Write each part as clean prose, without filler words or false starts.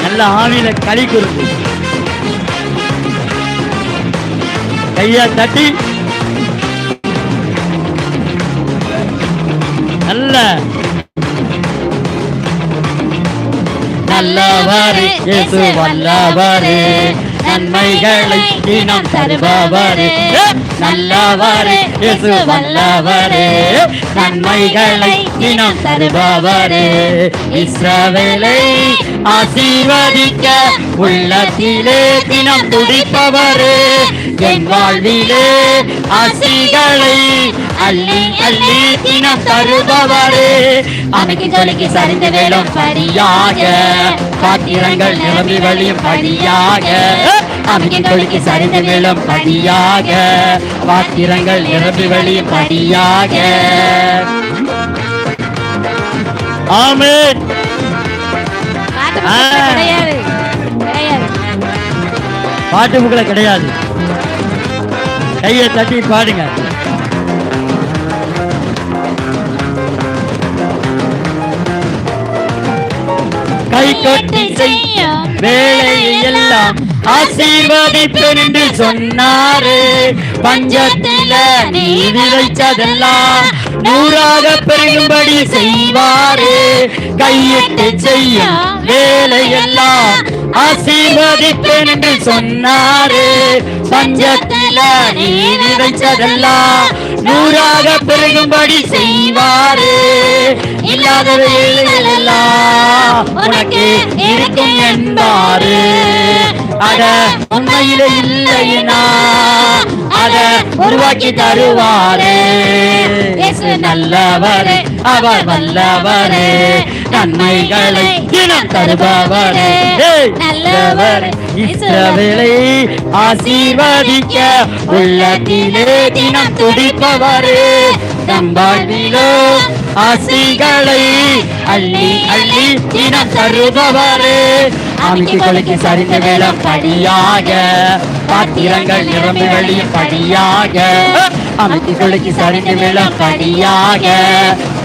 நல்ல ஆவியில களி கொடுத்து கையை தட்டி நல்ல நல்லவரே இயேசு வல்லவரே நன்மைகளை தினம் தருபவரே நல்லவரே இயேசு வல்லவரே நன்மைகளை தினம் தருபவரே இஸ்ரவேலை ஆசீர்வதிக்க உள்ளத்திலே தினம் துடிப்பவரே என் வாழ்விலே ஆசிகளை அள்ளி அள்ளி தினம் தருபவரே அமைக்கு தொலைக்கு சரிந்து வேலும் படியாக பாத்திரங்கள் நிரம்பி வழியும் படியாக அமைக்கு தொலைக்கு சரிந்து வேலும் படியாக பாத்திரங்கள் நிரம்பி வழியும் படியாக. ஆமென். பாட்டு புக்ல கிடையாது. கையை தட்டி பாடுங்க. கை கொட்டி செய்யும் வேலையெல்லாம் ஆசீர்வதிப்பேன் என்று சொன்னாரு. பஞ்சத்தில நீ விளைச்சதெல்லாம் நூறாக பெருகும்படி செய்வாரு. கையிட்டு செய்யும் வேலையெல்லாம் ஆசீர்வதிப்பேன் என்று சொன்னாரு. பஞ்சத்தில நீ விளைச்சதெல்லாம் நூறாக பெருகும்படி செய்வாரு. இல்லாதவைகள் எல்லாம் உனக்கு இருக்கும் என்பாரு. அட உண்மையில இல்லைன்னா அத உருவாக்கி தருவாரே. நல்லவரே அவர் வல்லவரே நன்மைகளை தினம் தருபவரே நல்லவரே இஸ்ரவேலை ஆசீர்வதிக்க உள்ளத்திலே தினம் துடிப்பவரே தம் வாழ்விலோ ஆசைகளை அள்ளி அள்ளி தினம் தருபவரே அமைக்கு கொலைக்கு சரிந்த வேளம் படியாக பாத்திரங்கள் நிரம்பி வழியும் படியாக அமைக்கு கொலைக்கு சரிந்த வேளம் படியாக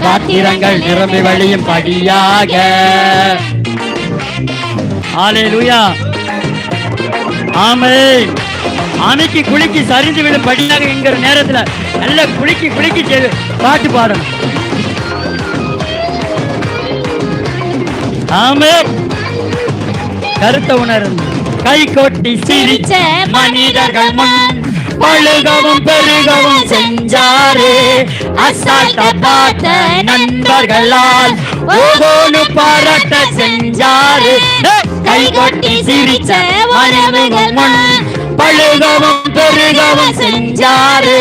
பாத்திரங்கள் நிரம்பி வழியும் படியாக. ஹல்லேலூயா. ஆமென். அமைக்கு குளிக்கு சரிந்து விடும் படியாக என்கிற நேரத்துல நல்ல குளிக்கு பாட்டு பாடணும். ஆமென். கருத்த உணர்ந்து கை கொட்டி சிரிச்ச மனிதர்கள் முன் பழுகவும் பெருகவும் செஞ்சாரு. அசால்ட்ட பார்த்த நண்பர்களால் ஒவ்வொரு பாராட்ட செஞ்சாரு. கை கொட்டி சிரிச்ச மனிதர்கள் முன் பழுகவும் பெருகவும் செஞ்சாரு.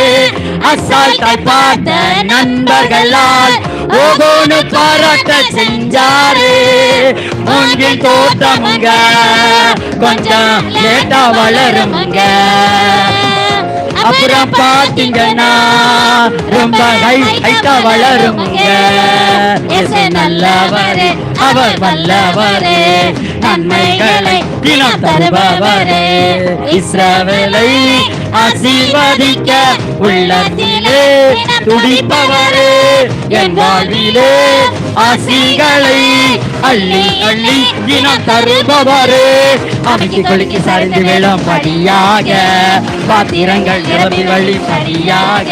அசால்ட்ட பார்த்த நண்பர்களால் ஒவ்வொரு பாராட்ட செஞ்சாரு. மூங்கில் தோட்டமுங்க கொஞ்சம் லேட்டா வளருமுங்க. அப்புறம் பாத்தீங்கன்னா ரொம்ப ஹைட்டா வளருமுங்க. நல்லவரே அவர் வல்லவரே நன்மைகளை தினம் தருபவரே இஸ்ரவேலை ஆசீர்வதிக்க உள்ளத்திலே துடிப்பவரே என் வாழ்விலே ஆசிகளை அள்ளி அள்ளி தினம் தருபவரே அமைக்கு கொலைக்கு சரிந்து வேளம் படியாக பாத்திரங்கள் நிரம்பி வழி படியாக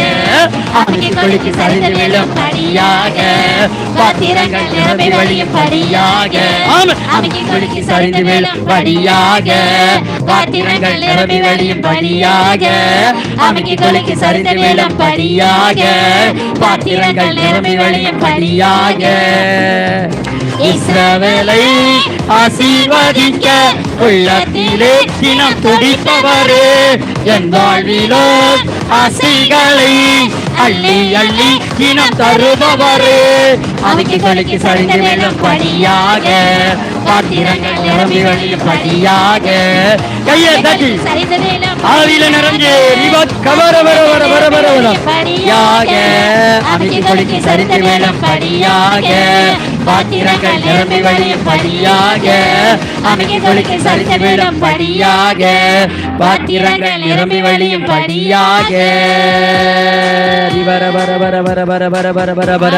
அமைக்கு கொலைக்கு சரிந்து வேளம் படியாக பாத்திரங்கள் நிரம்பி வழியும் படியாக அமைக்கு கொலைக்கு சரிந்து வேளம் படியாக பாத்திரங்கள் நிரம்பி வழியும் படியாக அமைக்கு கொலைக்கு சரிந்து வேளம் படியாக பாத்திரங்கள் நிரம்பி வழியும் படியாக. இஸ்ரவேலை ஆசீர்வதிக்க உள்ளத்திலே தினம் துடிப்பவரே என் வாழ்விலோ ஆசைகளை அள்ளி அள்ளி தினம் தருபவரே அமைக்கு கொலைக்கு சரிந்து வேளம் படியாக பாத்திரங்கள் நிரம்பி வழியும் படியாக. கையை தட்டி ஆவியில நிறைஞ்சு கவர வர வர வர வர வர படியாக அமைக்கு கொலைக்கு சரிந்து வேளம் படியாக பாத்திரங்கள் நிரம்பி வழியும் படியாக அமைக்கு கொலைக்கு சரிந்து வேளம் படியாக பாத்திரங்கள் நிரம்பி வழியும் படியாக. வர வர வர வர வர வர வர வர வர